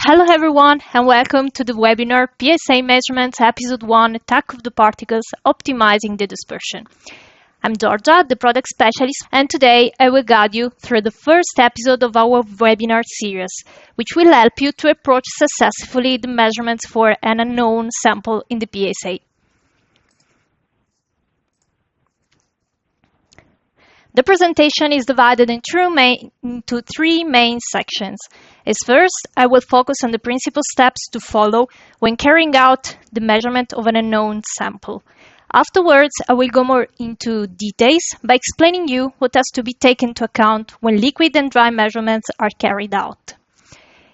Hello everyone and welcome to the webinar PSA Measurements Episode 1 Attack of the Particles Optimizing the Dispersion. I'm Georgia, the product specialist, and today I will guide you through the first episode of our webinar series, which will help you to approach successfully the measurements for an unknown sample in the PSA. The presentation is divided into three main sections. As first, I will focus on the principal steps to follow when carrying out the measurement of an unknown sample. Afterwards, I will go more into details by explaining you what has to be taken into account when liquid and dry measurements are carried out.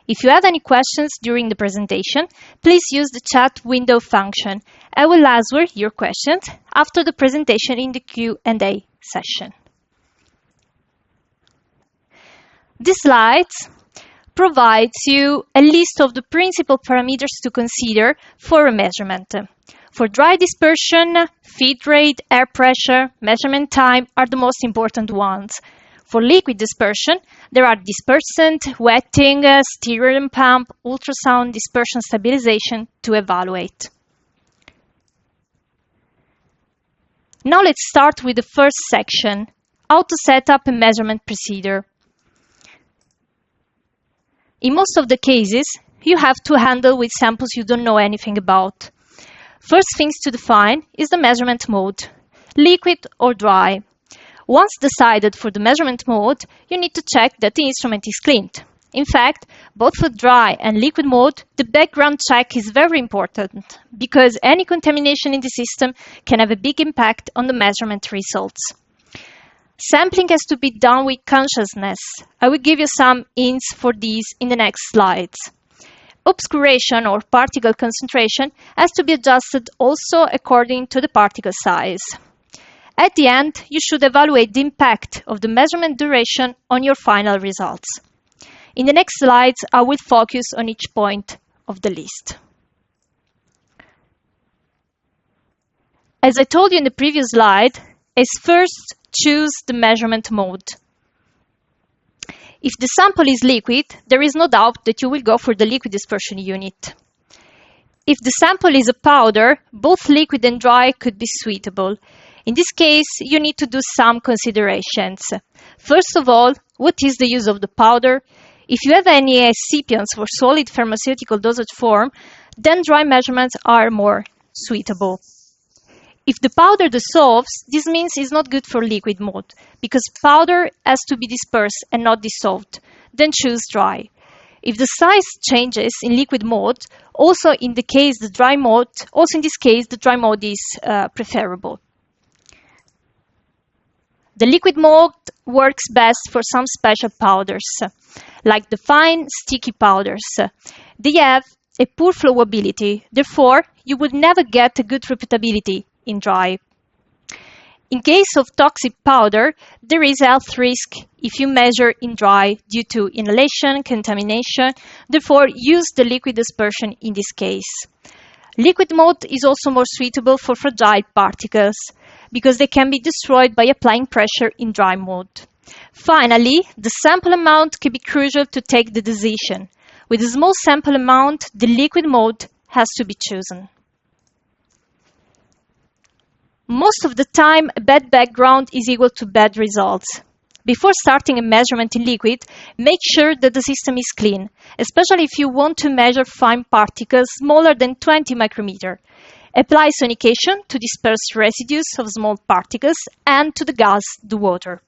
If you have any questions during the presentation, please use the chat window function. I will answer your questions after the presentation in the Q&A session. This slide provides you a list of the principal parameters to consider for a measurement. For dry dispersion, feed rate, air pressure, measurement time are the most important ones. For liquid dispersion, there are dispersant, wetting, steering pump, ultrasound dispersion stabilization to evaluate. Now let's start with the first section, how to set up a measurement procedure. In most of the cases, you have to handle with samples you don't know anything about. First things to define is the measurement mode, liquid or dry. Once decided for the measurement mode, you need to check that the instrument is cleaned. In fact, both for dry and liquid mode, the background check is very important because any contamination in the system can have a big impact on the measurement results. Sampling has to be done with consciousness. I will give you some hints for these in the next slides. Obscuration or particle concentration has to be adjusted also according to the particle size. At the end, you should evaluate the impact of the measurement duration on your final results. In the next slides, I will focus on each point of the list. As I told you in the previous slide, as first, choose the measurement mode. If the sample is liquid, there is no doubt that you will go for the liquid dispersion unit. If the sample is a powder, both liquid and dry could be suitable. In this case, you need to do some considerations. First of all, what is the use of the powder? If you have any excipients for solid pharmaceutical dosage form, then dry measurements are more suitable. If the powder dissolves, this means it's not good for liquid mode, because powder has to be dispersed and not dissolved. Then choose dry. If the size changes in liquid mode, also in this case the dry mode is preferable. The liquid mode works best for some special powders, like the fine sticky powders. They have a poor flowability, therefore you would never get a good repeatability in dry. In case of toxic powder, there is health risk if you measure in dry due to inhalation, contamination, therefore use the liquid dispersion in this case. Liquid mode is also more suitable for fragile particles because they can be destroyed by applying pressure in dry mode. Finally, the sample amount can be crucial to take the decision. With a small sample amount, the liquid mode has to be chosen. Most of the time, a bad background is equal to bad results. Before starting a measurement in liquid, make sure that the system is clean, especially if you want to measure fine particles smaller than 20 micrometer. Apply sonication to disperse residues of small particles and to the gas, the water.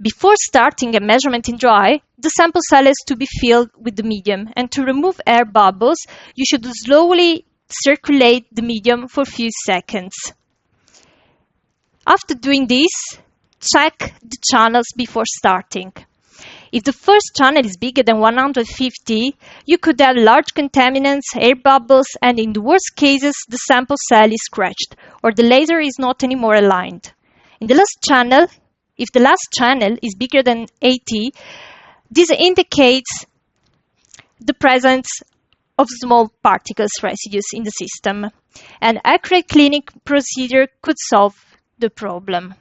Before starting a measurement in dry, the sample cell has to be filled with the medium, and to remove air bubbles, you should slowly circulate the medium for a few seconds. After doing this, check the channels before starting. If the first channel is bigger than 150, you could have large contaminants, air bubbles, and in the worst cases, the sample cell is scratched or the laser is not anymore aligned. In the last channel, if the last channel is bigger than 80, this indicates the presence of small particles residues in the system. An accurate cleaning procedure could solve the problem.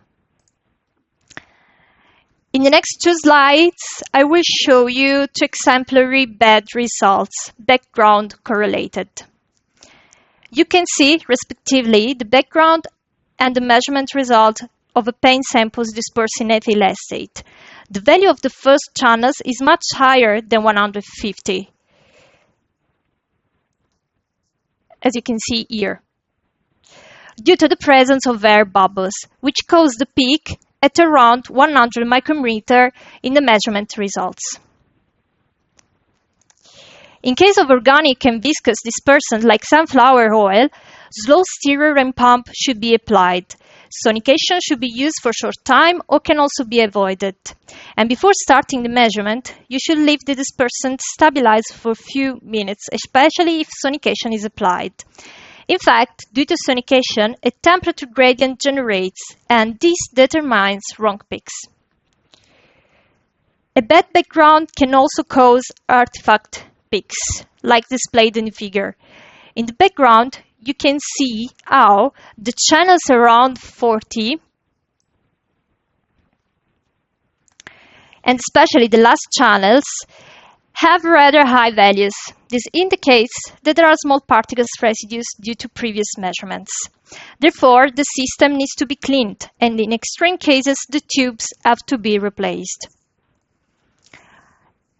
In the next two slides, I will show you two exemplary bed results, background correlated. You can see, respectively, the background and the measurement result of a paint samples dispersed in ethyl acetate. The value of the first channels is much higher than 150, as you can see here, due to the presence of air bubbles, which cause the peak at around 100 micrometer in the measurement results. In case of organic and viscous dispersants like sunflower oil, slow stirrer and pump should be applied. Sonication should be used for a short time or can also be avoided. And before starting the measurement, you should leave the dispersant stabilized for a few minutes, especially if sonication is applied. In fact, due to sonication, a temperature gradient generates, and this determines wrong peaks. A bad background can also cause artifact peaks, like displayed in the figure. In the background, you can see how the channels around 40, and especially the last channels, have rather high values. This indicates that there are small particles residues due to previous measurements. Therefore, the system needs to be cleaned, and in extreme cases, the tubes have to be replaced.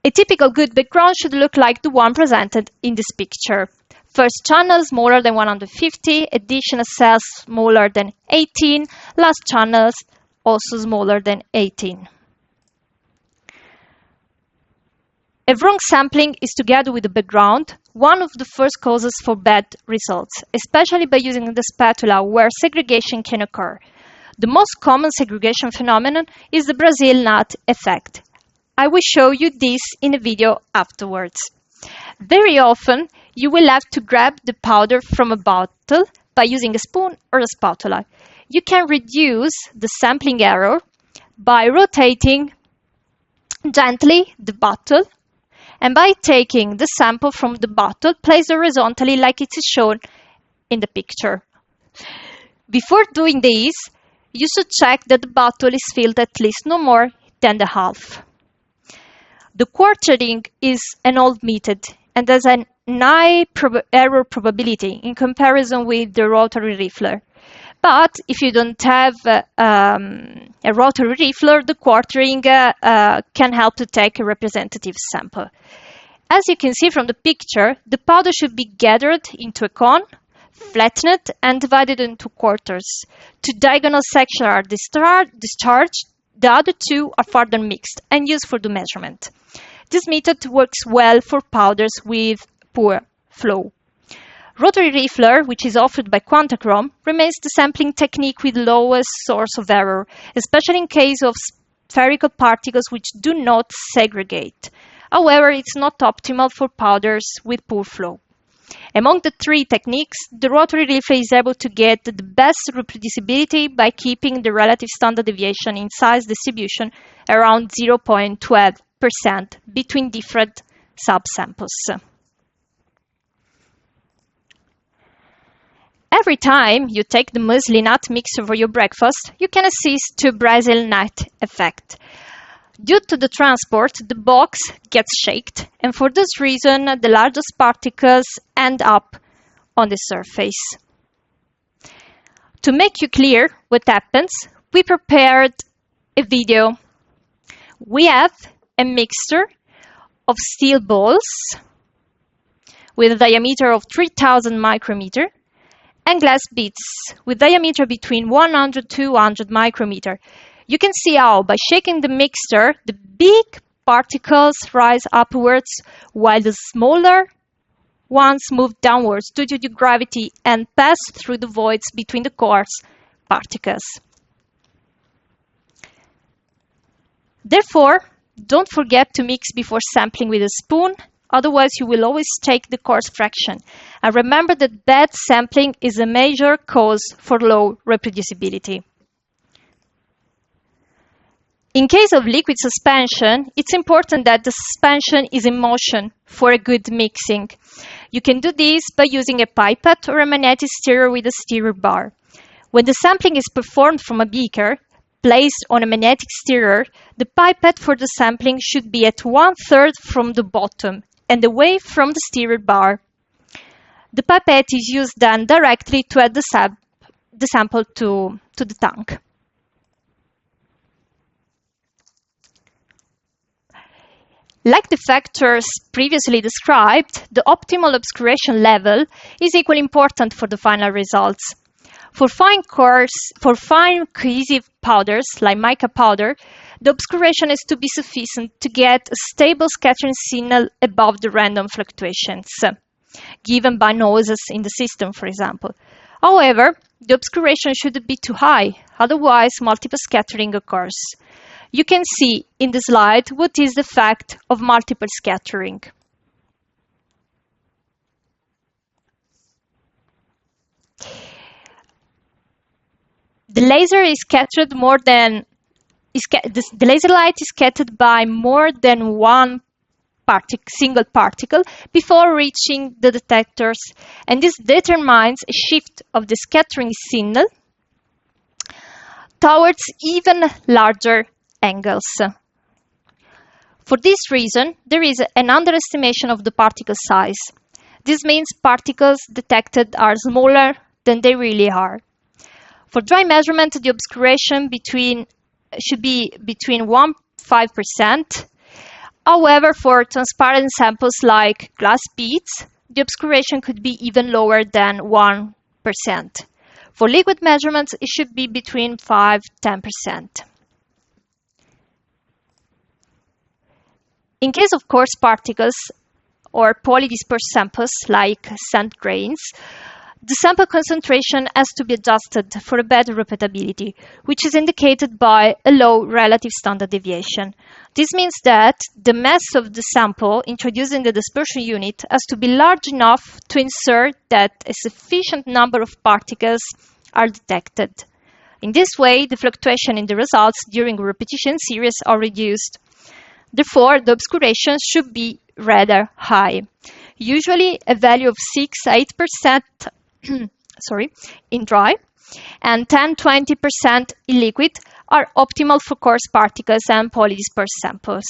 A typical good background should look like the one presented in this picture. First channel smaller than 150, additional cells smaller than 18, last channels also smaller than 18. A wrong sampling is, together with the background, one of the first causes for bad results, especially by using the spatula where segregation can occur. The most common segregation phenomenon is the Brazil nut effect. I will show you this in a video afterwards. Very often, you will have to grab the powder from a bottle by using a spoon or a spatula. You can reduce the sampling error by rotating gently the bottle and by taking the sample from the bottle placed horizontally like it is shown in the picture. Before doing this, you should check that the bottle is filled at least no more than the half. The quartering is an old method and has an high error probability in comparison with the rotary refiller. But if you don't have a rotary refiller, the quartering can help to take a representative sample. As you can see from the picture, the powder should be gathered into a cone, flattened, and divided into quarters. Two diagonal sections are discharged, the other two are further mixed and used for the measurement. This method works well for powders with poor flow. Rotary refiller, which is offered by Quantachrome, remains the sampling technique with lowest source of error, especially in case of spherical particles which do not segregate. However, it's not optimal for powders with poor flow. Among the three techniques, the rotary refiller is able to get the best reproducibility by keeping the relative standard deviation in size distribution around 0.12% between different subsamples. Every time you take the muesli nut mixture for your breakfast, you can assist to Brazil nut effect. Due to the transport, the box gets shaken, and for this reason, the largest particles end up on the surface. To make you clear what happens, we prepared a video. We have a mixture of steel balls with a diameter of 3000 micrometer and glass beads with diameter between 100 to 200 micrometer. You can see how, by shaking the mixture, the big particles rise upwards while the smaller ones move downwards due to the gravity and pass through the voids between the quartz particles. Therefore, don't forget to mix before sampling with a spoon, otherwise you will always take the coarse fraction. And remember that bad sampling is a major cause for low reproducibility. In case of liquid suspension, it's important that the suspension is in motion for a good mixing. You can do this by using a pipette or a magnetic stirrer with a stirrer bar. When the sampling is performed from a beaker, placed on a magnetic stirrer, the pipette for the sampling should be at 1/3 from the bottom and away from the stirrer bar. The pipette is used then directly to add the sample to the tank. Like the factors previously described, the optimal obscuration level is equally important for the final results. For fine cohesive powders, like mica powder, the obscuration is to be sufficient to get a stable scattering signal above the random fluctuations given by noises in the system, for example. However, the obscuration shouldn't be too high, otherwise multiple scattering occurs. You can see in the slide what is the effect of multiple scattering. The laser is scattered the laser light is scattered by more than one single particle before reaching the detectors, and this determines a shift of the scattering signal towards even larger angles. For this reason, there is an underestimation of the particle size. This means particles detected are smaller than they really are. For dry measurement, the obscuration should be between 1–5%. However, for transparent samples like glass beads, the obscuration could be even lower than 1%. For liquid measurements, it should be between 5–10%. In case of coarse particles or polydispersed samples like sand grains, the sample concentration has to be adjusted for a better repeatability, which is indicated by a low relative standard deviation. This means that the mass of the sample introduced in the dispersion unit has to be large enough to ensure that a sufficient number of particles are detected. In this way, the fluctuation in the results during a repetition series are reduced. Therefore, the obscuration should be rather high, usually a value of 6–8% in dry and 10–20% in liquid are optimal for coarse particles and polydispersed samples.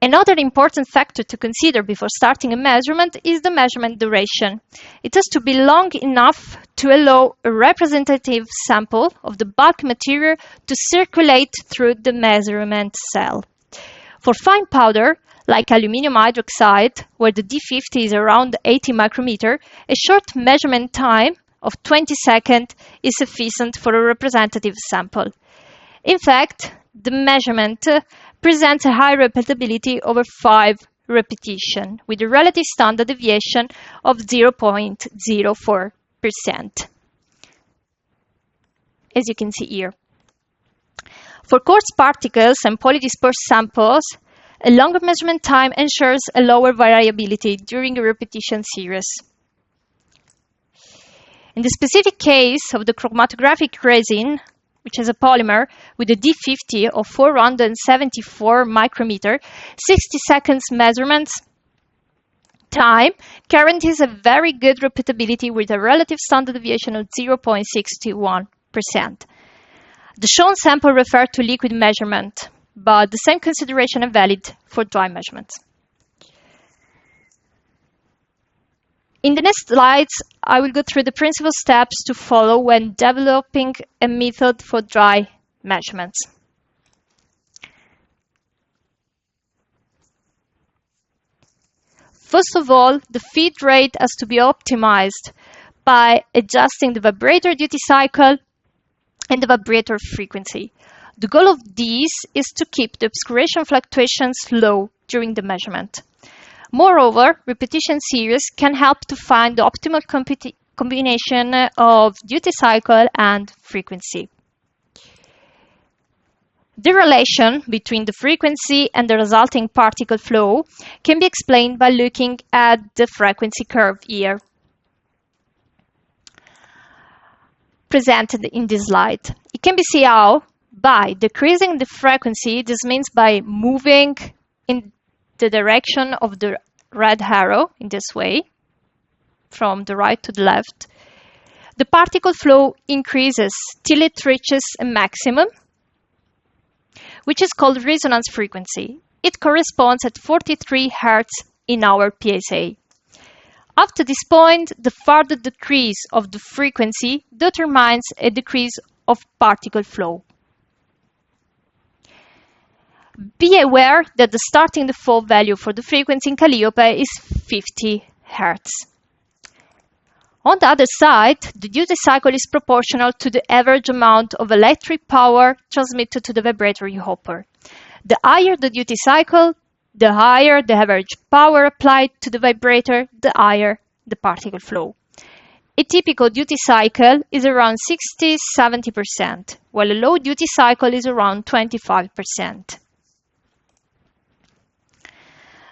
Another important factor to consider before starting a measurement is the measurement duration. It has to be long enough to allow a representative sample of the bulk material to circulate through the measurement cell. For fine powder, like aluminum hydroxide, where the D50 is around 80 micrometer, a short measurement time of 20 seconds is sufficient for a representative sample. In fact, the measurement presents a high repeatability over 5 repetitions, with a relative standard deviation of 0.04%, as you can see here. For coarse particles and polydispersed samples, a longer measurement time ensures a lower variability during a repetition series. In the specific case of the chromatographic resin, which is a polymer with a D50 of 474 micrometer, 60 seconds measurement time guarantees a very good repeatability with a relative standard deviation of 0.61%. The shown sample refer to liquid measurement, but the same consideration are valid for dry measurements. In the next slides, I will go through the principal steps to follow when developing a method for dry measurements. First of all, the feed rate has to be optimized by adjusting the vibrator duty cycle and the vibrator frequency. The goal of these is to keep the obscuration fluctuations low during the measurement. Moreover, repetition series can help to find the optimal combination of duty cycle and frequency. The relation between the frequency and the resulting particle flow can be explained by looking at the frequency curve here, presented in this slide. It can be seen how, by decreasing the frequency, this means by moving in the direction of the red arrow in this way, from the right to the left, the particle flow increases till it reaches a maximum, which is called resonance frequency. It corresponds at 43 Hz in our PSA. Up to this point, the further decrease of the frequency determines a decrease of particle flow. Be aware that the starting default value for the frequency in Calliope is 50 Hz. On the other side, the duty cycle is proportional to the average amount of electric power transmitted to the vibratory hopper. The higher the duty cycle, the higher the average power applied to the vibrator, the higher the particle flow. A typical duty cycle is around 60–70%, while a low duty cycle is around 25%.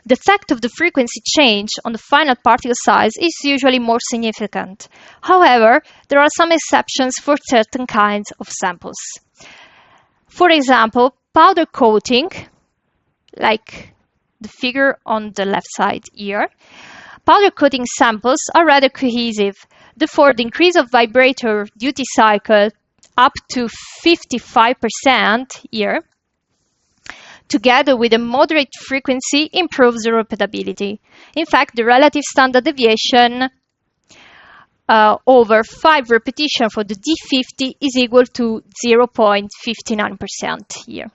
The effect of the frequency change on the final particle size is usually more significant. However, there are some exceptions for certain kinds of samples. For example, powder coating, like the figure on the left side here, powder coating samples are rather cohesive. Therefore, the increase of vibrator duty cycle up to 55% here, together with a moderate frequency, improves the repeatability. In fact, the relative standard deviation over 5 repetitions for the D50 is equal to 0.59% here.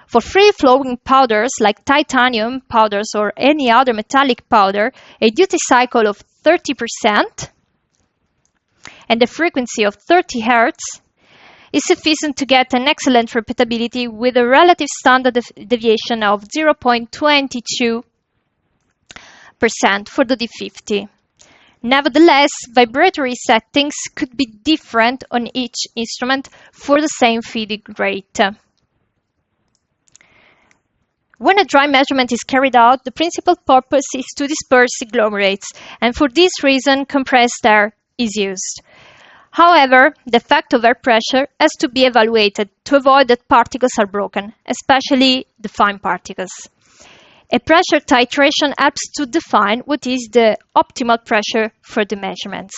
For free-flowing powders like titanium powders or any other metallic powder, a duty cycle of 30% and a frequency of 30 Hz is sufficient to get an excellent repeatability with a relative standard deviation of 0.22% for the D50. Nevertheless, vibratory settings could be different on each instrument for the same feeding rate. When a dry measurement is carried out, the principal purpose is to disperse agglomerates, and for this reason, compressed air is used. However, the effect of air pressure has to be evaluated to avoid that particles are broken, especially the fine particles. A pressure titration helps to define what is the optimal pressure for the measurements.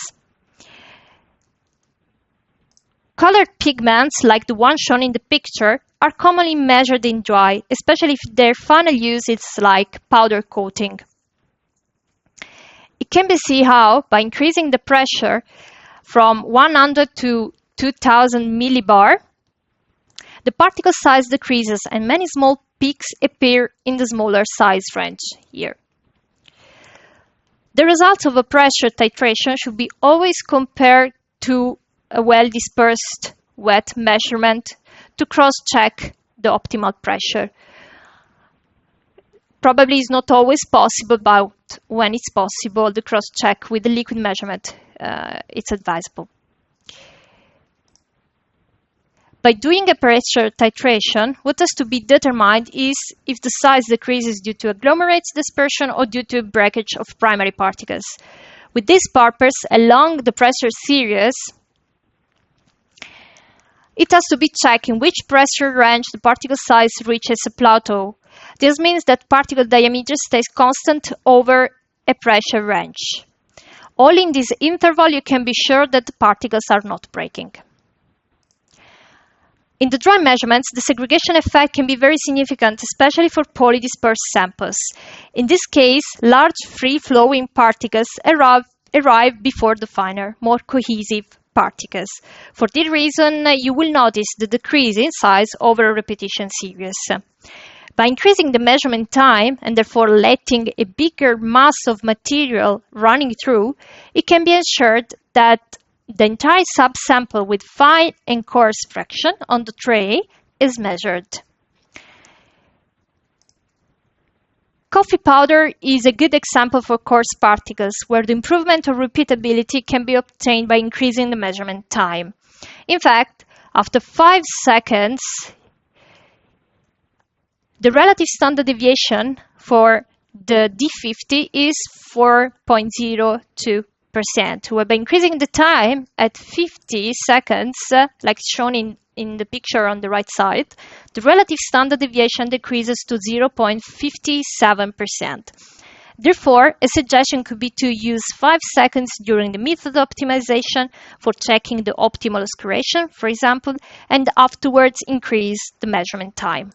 Colored pigments, like the one shown in the picture, are commonly measured in dry, especially if their final use is like powder coating. It can be seen how, by increasing the pressure from 100 to 2000 millibar, the particle size decreases and many small peaks appear in the smaller size range here. The results of a pressure titration should be always compared to a well-dispersed wet measurement to cross-check the optimal pressure. Probably is not always possible, but when it's possible, the cross-check with the liquid measurement it's advisable. By doing a pressure titration, what has to be determined is if the size decreases due to agglomerates dispersion or due to breakage of primary particles. With this purpose, along the pressure series, it has to be checked in which pressure range the particle size reaches a plateau. This means that particle diameter stays constant over a pressure range. Only in this interval you can be sure that the particles are not breaking. In the dry measurements, the segregation effect can be very significant, especially for polydispersed samples. In this case, large free-flowing particles arrive before the finer, more cohesive particles. For this reason, you will notice the decrease in size over a repetition series. By increasing the measurement time and therefore letting a bigger mass of material running through, it can be ensured that the entire subsample with fine and coarse fraction on the tray is measured. Coffee powder is a good example for coarse particles, where the improvement of repeatability can be obtained by increasing the measurement time. In fact, after 5 seconds, the relative standard deviation for the D50 is 4.02%, where by increasing the time at 50 seconds, like shown in the picture on the right side, the relative standard deviation decreases to 0.57%. Therefore, a suggestion could be to use 5 seconds during the method optimization for checking the optimal oscuration, for example, and afterwards increase the measurement time.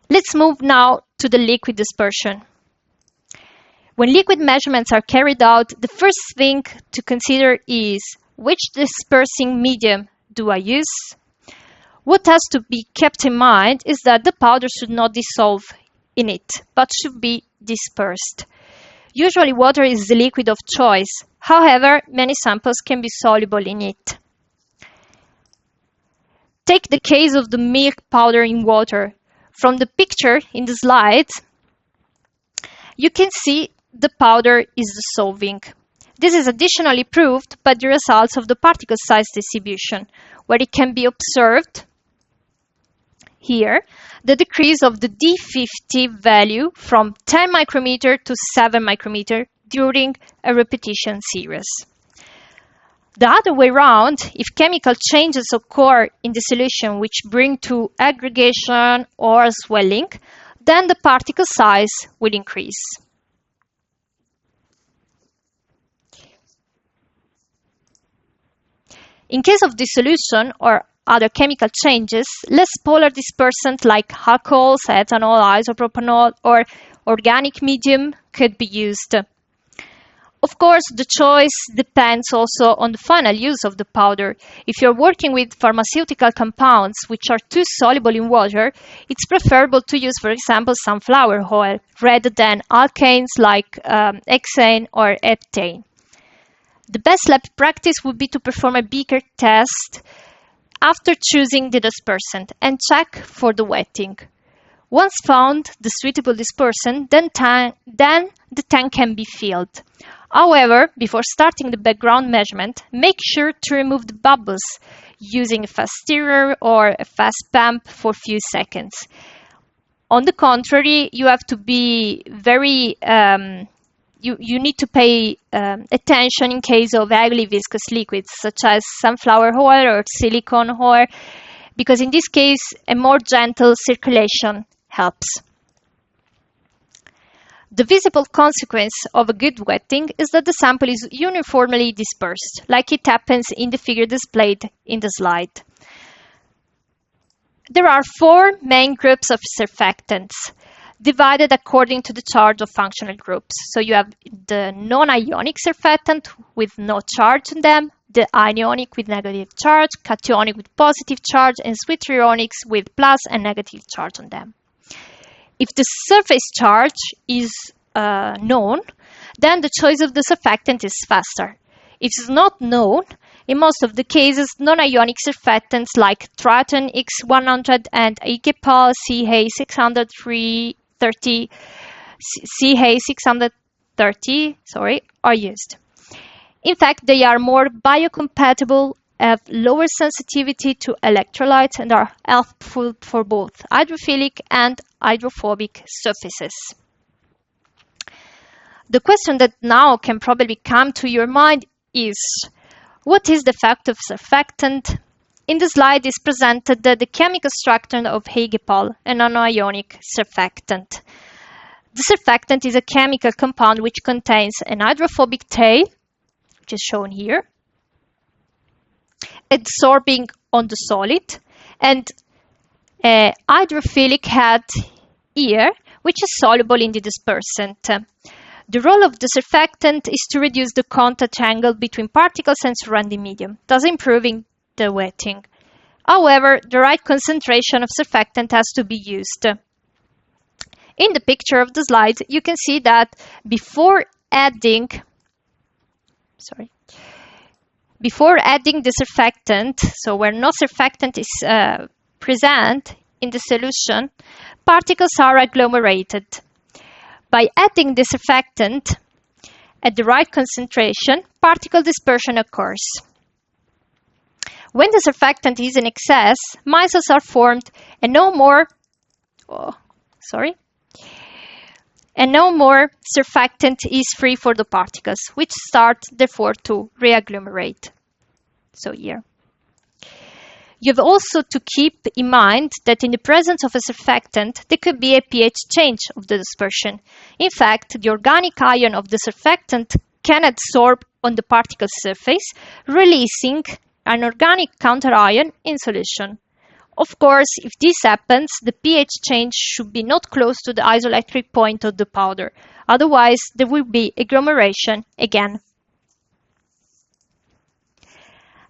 Let's move now to the liquid dispersion. When liquid measurements are carried out, the first thing to consider is which dispersing medium do I use? What has to be kept in mind is that the powder should not dissolve in it, but should be dispersed. Usually water is the liquid of choice. However, many samples can be soluble in it. Take the case of the milk powder in water. From the picture in the slide, you can see the powder is dissolving. This is additionally proved by the results of the particle size distribution, where it can be observed here the decrease of the D50 value from 10 micrometer to 7 micrometer during a repetition series. The other way around, if chemical changes occur in the solution which bring to aggregation or swelling, then the particle size will increase. In case of dissolution or other chemical changes, less polar dispersant like alcohols, ethanol, isopropanol, or organic medium could be used. Of course, the choice depends also on the final use of the powder. If you're working with pharmaceutical compounds which are too soluble in water, it's preferable to use, for example, sunflower oil rather than alkanes like hexane or heptane. The best lab practice would be to perform a beaker test after choosing the dispersant and check for the wetting. Once found the suitable dispersant, then the tank can be filled. However, before starting the background measurement, make sure to remove the bubbles using a fast stirrer or a fast pump for a few seconds. On the contrary, you have to be very you need to pay attention in case of highly viscous liquids such as sunflower oil or silicone oil, because in this case a more gentle circulation helps. The visible consequence of a good wetting is that the sample is uniformly dispersed, like it happens in the figure displayed in the slide. There are 4 main groups of surfactants, divided according to the charge of functional groups. So you have the non-ionic surfactant with no charge on them, the anionic with negative charge, cationic with positive charge, and sweet ionics with plus and negative charge on them. If the surface charge is known, then the choice of the surfactant is faster. If it's not known, in most of the cases, non-ionic surfactants like Triton X100 and Igepal CA630 are used. In fact, they are more biocompatible, have lower sensitivity to electrolytes, and are helpful for both hydrophilic and hydrophobic surfaces. The question that now can probably come to your mind is, what is the effect of surfactant? In the slide is presented the chemical structure of Igepal, a non-ionic surfactant. The surfactant is a chemical compound which contains an hydrophobic tail, which is shown here, adsorbing on the solid, and a hydrophilic head here, which is soluble in the dispersant. The role of the surfactant is to reduce the contact angle between particles and surrounding medium, thus improving the wetting. However, the right concentration of surfactant has to be used. In the picture of the slide, you can see that before adding the surfactant, so where no surfactant is present in the solution, particles are agglomerated. By adding the surfactant at the right concentration, particle dispersion occurs. When the surfactant is in excess, micelles are formed and no more surfactant is free for the particles, which start therefore to reagglomerate. So here. You've also to keep in mind that in the presence of a surfactant, there could be a pH change of the dispersion. In fact, the organic ion of the surfactant can adsorb on the particle surface, releasing an organic counterion in solution. Of course, if this happens, the pH change should be not close to the isoelectric point of the powder. Otherwise, there will be agglomeration again.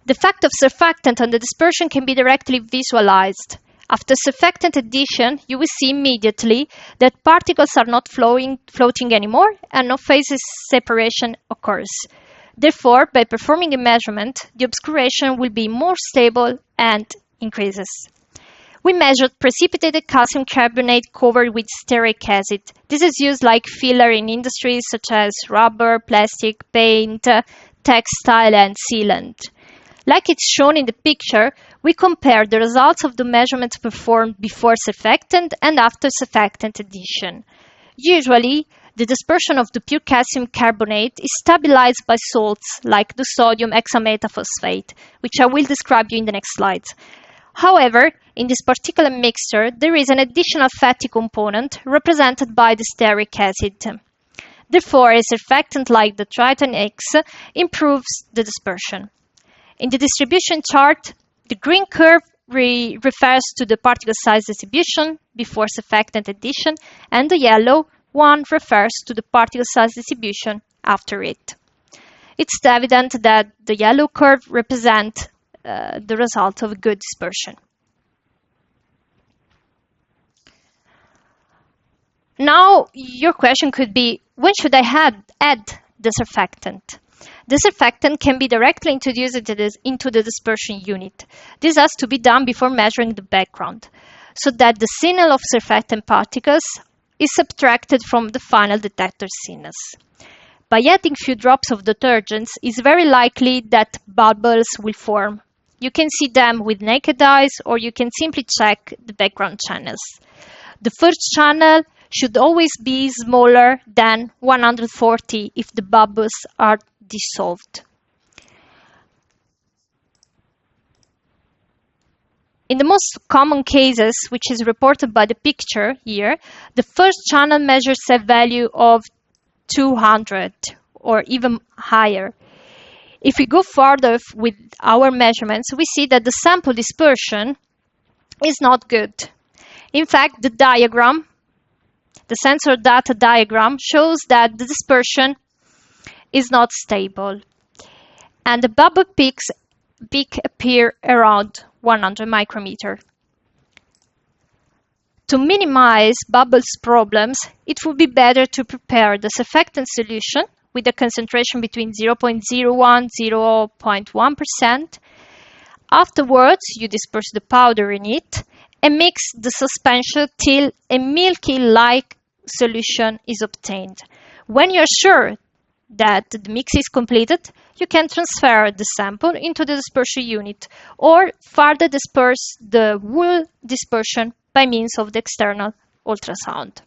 The effect of surfactant on the dispersion can be directly visualized. After surfactant addition, you will see immediately that particles are not floating anymore and no phase separation occurs. Therefore, by performing a measurement, the obscuration will be more stable and increases. We measured precipitated calcium carbonate covered with stearic acid. This is used like filler in industries such as rubber, plastic, paint, textile, and sealant. Like it's shown in the picture, we compare the results of the measurements performed before surfactant and after surfactant addition. Usually, the dispersion of the pure calcium carbonate is stabilized by salts like the sodium hexametaphosphate, which I will describe you in the next slides. However, in this particular mixture, there is an additional fatty component represented by the stearic acid. Therefore, a surfactant like the Triton X improves the dispersion. In the distribution chart, the green curve refers to the particle size distribution before surfactant addition, and the yellow one refers to the particle size distribution after it. It's evident that the yellow curve represents the result of a good dispersion. Now, your question could be, when should I add the surfactant? The surfactant can be directly introduced into the dispersion unit. This has to be done before measuring the background, so that the signal of surfactant particles is subtracted from the final detector signals. By adding few drops of detergents, it's very likely that bubbles will form. You can see them with naked eyes, or you can simply check the background channels. The first channel should always be smaller than 140 if the bubbles are dissolved. In the most common cases, which is reported by the picture here, the first channel measures a value of 200 or even higher. If we go further with our measurements, we see that the sample dispersion is not good. In fact, the diagram, the sensor data diagram, shows that the dispersion is not stable, and the bubble peak appear around 100 micrometer. To minimize bubbles problems, it would be better to prepare the surfactant solution with a concentration between 0.01 and 0.1%. Afterwards, you disperse the powder in it and mix the suspension till a milky-like solution is obtained. When you're sure that the mix is completed, you can transfer the sample into the dispersion unit or further disperse the whole dispersion by means of the external ultrasound.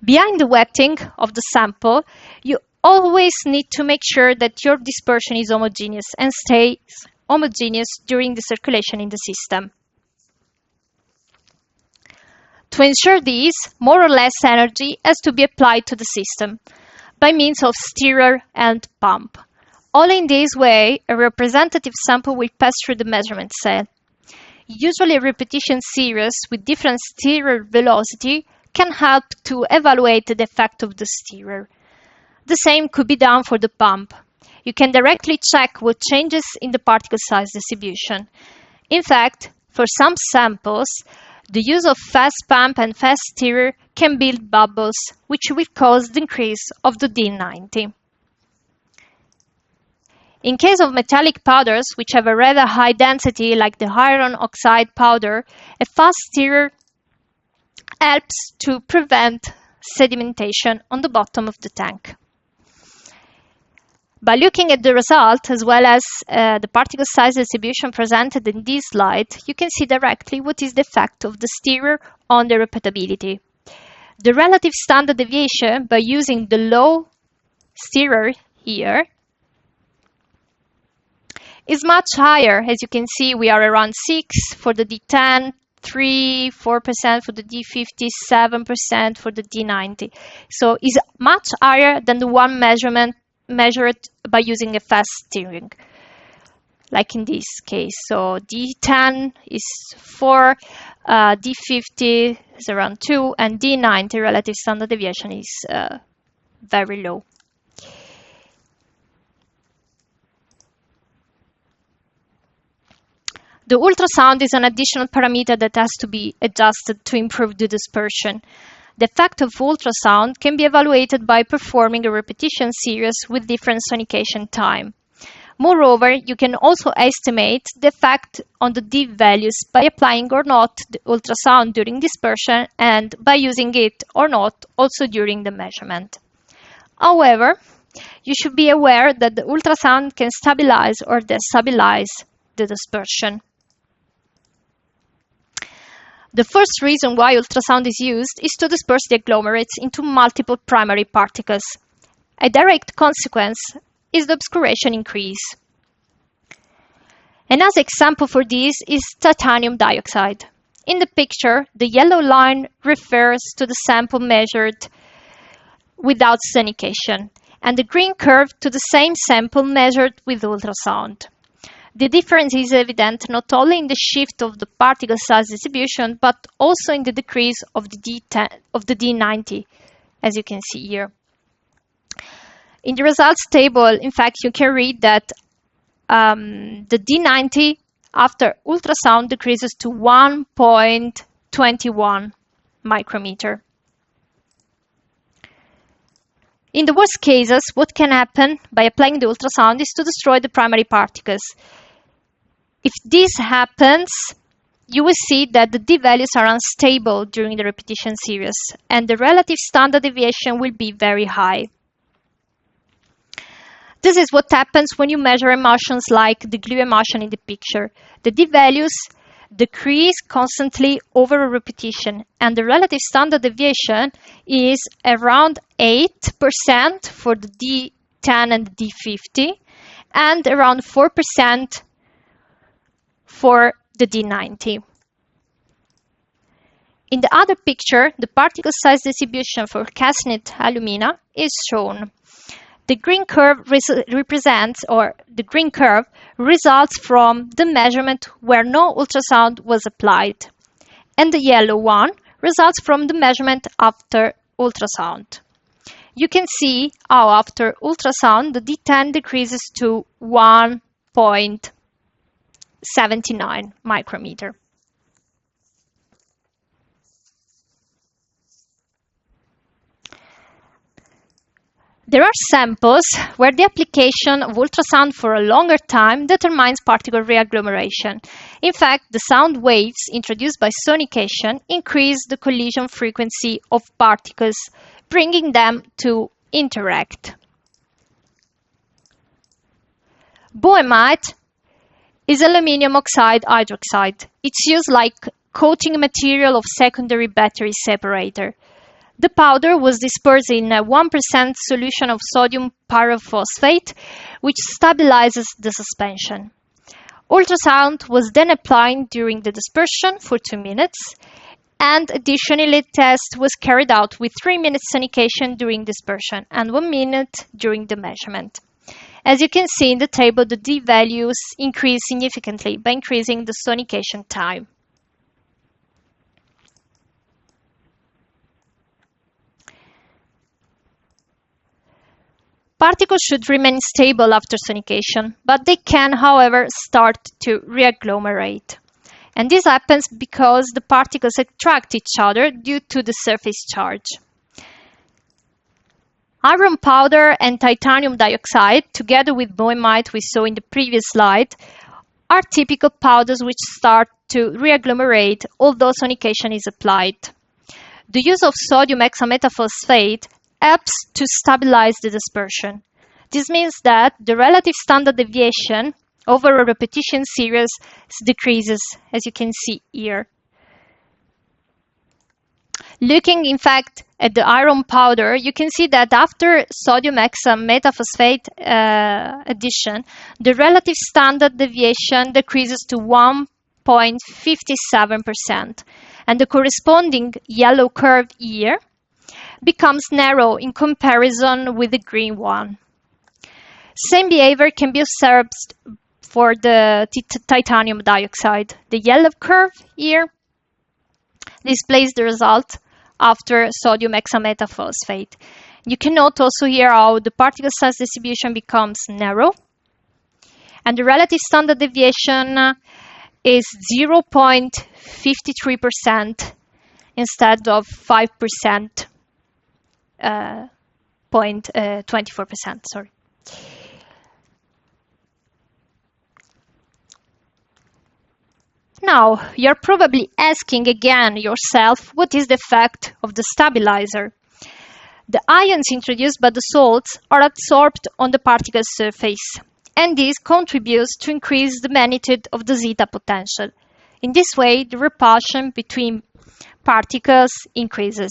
Behind the wetting of the sample, you always need to make sure that your dispersion is homogeneous and stays homogeneous during the circulation in the system. To ensure this, more or less energy has to be applied to the system by means of stirrer and pump. Only in this way, a representative sample will pass through the measurement cell. Usually, a repetition series with different stirrer velocity can help to evaluate the effect of the stirrer. The same could be done for the pump. You can directly check what changes in the particle size distribution. In fact, for some samples, the use of fast pump and fast stirrer can build bubbles, which will cause the increase of the D90. In case of metallic powders, which have a rather high density, like the iron oxide powder, a fast stirrer helps to prevent sedimentation on the bottom of the tank. By looking at the result, as well as the particle size distribution presented in this slide, you can see directly what is the effect of the stirrer on the repeatability. The relative standard deviation, by using the low stirrer here, is much higher. As you can see, we are around 6 for the D10, 3, 4% for the D50, 7% for the D90. So it's much higher than the one measured by using a fast steering, like in this case. So D10 is 4, D50 is around 2, and D90 relative standard deviation is very low. The ultrasound is an additional parameter that has to be adjusted to improve the dispersion. The effect of ultrasound can be evaluated by performing a repetition series with different sonication time. Moreover, you can also estimate the effect on the D values by applying or not the ultrasound during dispersion and by using it or not also during the measurement. However, you should be aware that the ultrasound can stabilize or destabilize the dispersion. The first reason why ultrasound is used is to disperse the agglomerates into multiple primary particles. A direct consequence is the obscuration increase. Another example for this is titanium dioxide. In the picture, the yellow line refers to the sample measured without sonication, and the green curve to the same sample measured with ultrasound. The difference is evident not only in the shift of the particle size distribution, but also in the decrease of the D90, as you can see here. In the results table, in fact, you can read that the D90 after ultrasound decreases to 1.21 micrometer. In the worst cases, what can happen by applying the ultrasound is to destroy the primary particles. If this happens, you will see that the D values are unstable during the repetition series, and the relative standard deviation will be very high. This is what happens when you measure emulsions like the glue emulsion in the picture. The D values decrease constantly over a repetition, and the relative standard deviation is around 8% for the D10 and the D50, and around 4% for the D90. In the other picture, the particle size distribution for calcined alumina is shown. The green curve results from the measurement where no ultrasound was applied, and the yellow one results from the measurement after ultrasound. You can see how after ultrasound the D10 decreases to 1.79 micrometer. There are samples where the application of ultrasound for a longer time determines particle reagglomeration. In fact, the sound waves introduced by sonication increase the collision frequency of particles, bringing them to interact. Boehmite is aluminium oxide hydroxide. It's used like coating material of secondary battery separator. The powder was dispersed in a 1% solution of sodium pyrophosphate, which stabilizes the suspension. Ultrasound was then applied during the dispersion for 2 minutes, and additionally, a test was carried out with 3 minutes sonication during dispersion and 1 minute during the measurement. As you can see in the table, the D values increase significantly by increasing the sonication time. Particles should remain stable after sonication, but they can, however, start to reagglomerate. And this happens because the particles attract each other due to the surface charge. Iron powder and titanium dioxide, together with boehmite we saw in the previous slide, are typical powders which start to reagglomerate although sonication is applied. The use of sodium hexametaphosphate helps to stabilize the dispersion. This means that the relative standard deviation over a repetition series decreases, as you can see here. Looking, in fact, at the iron powder, you can see that after sodium hexametaphosphate addition, the relative standard deviation decreases to 1.57%, and the corresponding yellow curve here becomes narrow in comparison with the green one. Same behavior can be observed for the titanium dioxide. The yellow curve here displays the result after sodium hexametaphosphate. You can note also here how the particle size distribution becomes narrow, and the relative standard deviation is 0.53% instead of 5%, 0.24%, sorry. Now, you're probably asking again yourself, what is the effect of the stabilizer? The ions introduced by the salts are absorbed on the particle surface, and this contributes to increase the magnitude of the zeta potential. In this way, the repulsion between particles increases.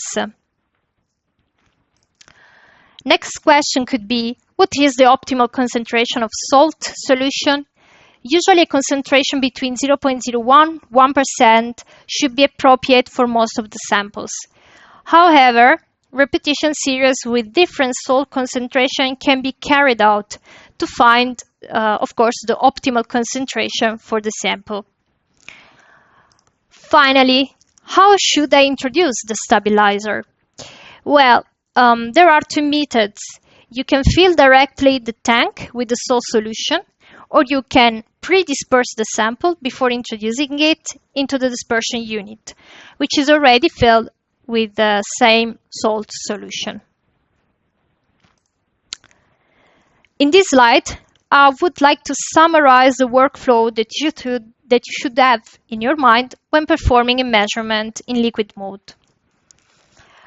Next question could be, what is the optimal concentration of salt solution? Usually a concentration between 0.01–1% should be appropriate for most of the samples. However, repetition series with different salt concentration can be carried out to find, of course, the optimal concentration for the sample. Finally, how should I introduce the stabilizer? Well, there are two methods. You can fill directly the tank with the salt solution, or you can pre-disperse the sample before introducing it into the dispersion unit, which is already filled with the same salt solution. In this slide, I would like to summarize the workflow that you should have in your mind when performing a measurement in liquid mode.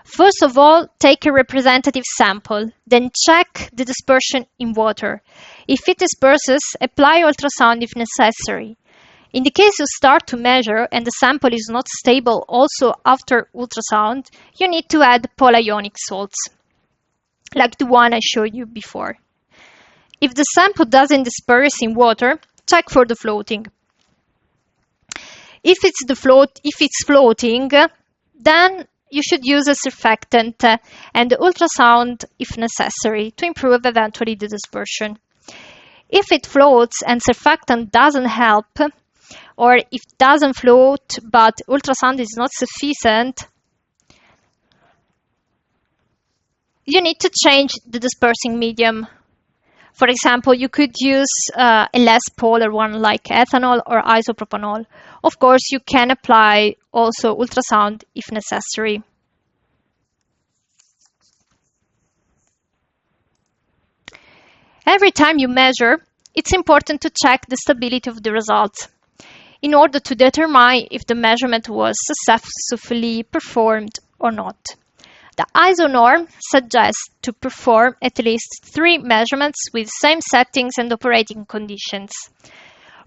First of all, take a representative sample, then check the dispersion in water. If it disperses, apply ultrasound if necessary. In the case you start to measure and the sample is not stable also after ultrasound, you need to add polyonic salts, like the one I showed you before. If the sample doesn't disperse in water, check for the floating. If it's floating, then you should use a surfactant and the ultrasound if necessary to improve eventually the dispersion. If it floats and surfactant doesn't help, or if it doesn't float but ultrasound is not sufficient, you need to change the dispersing medium. For example, you could use a less polar one like ethanol or isopropanol. Of course, you can apply also ultrasound if necessary. Every time you measure, it's important to check the stability of the results in order to determine if the measurement was successfully performed or not. The ISO norm suggests to perform at least 3 measurements with same settings and operating conditions.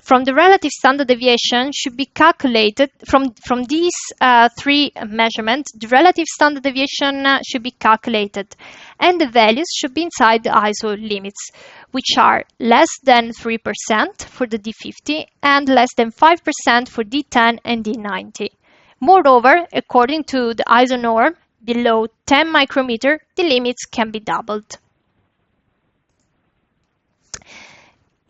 From the relative standard deviation should be calculated, from these 3 measurements, the relative standard deviation should be calculated, and the values should be inside the ISO limits, which are less than 3% for the D50 and less than 5% for D10 and D90. Moreover, according to the ISO norm, below 10 micrometer, the limits can be doubled.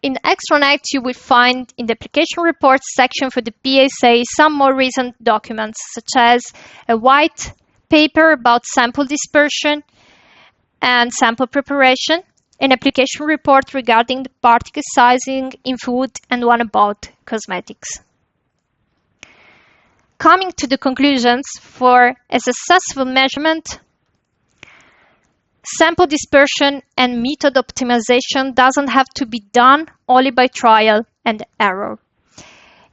In Extranet, you will find in the application reports section for the PSA some more recent documents, such as a white paper about sample dispersion and sample preparation, an application report regarding the particle sizing in food, and one about cosmetics. Coming to the conclusions, for a successful measurement, sample dispersion and method optimization doesn't have to be done only by trial and error.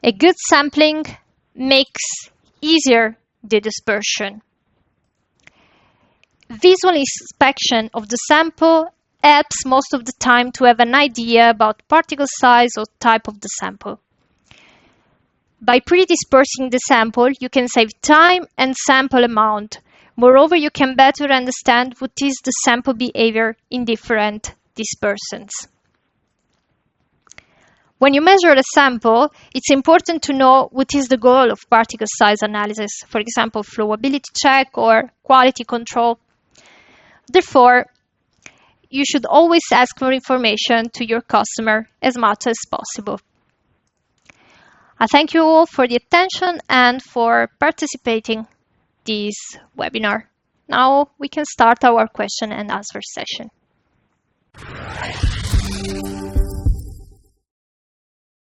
A good sampling makes easier the dispersion. Visual inspection of the sample helps most of the time to have an idea about particle size or type of the sample. By pre-dispersing the sample, you can save time and sample amount, Moreover, you can better understand what is the sample behavior in different dispersants. When you measure a sample, it's important to know what is the goal of particle size analysis, for example, flowability check or quality control. Therefore, you should always ask for information to your customer as much as possible. I thank you all for the attention and for participating this webinar. Now we can start our question and answer session.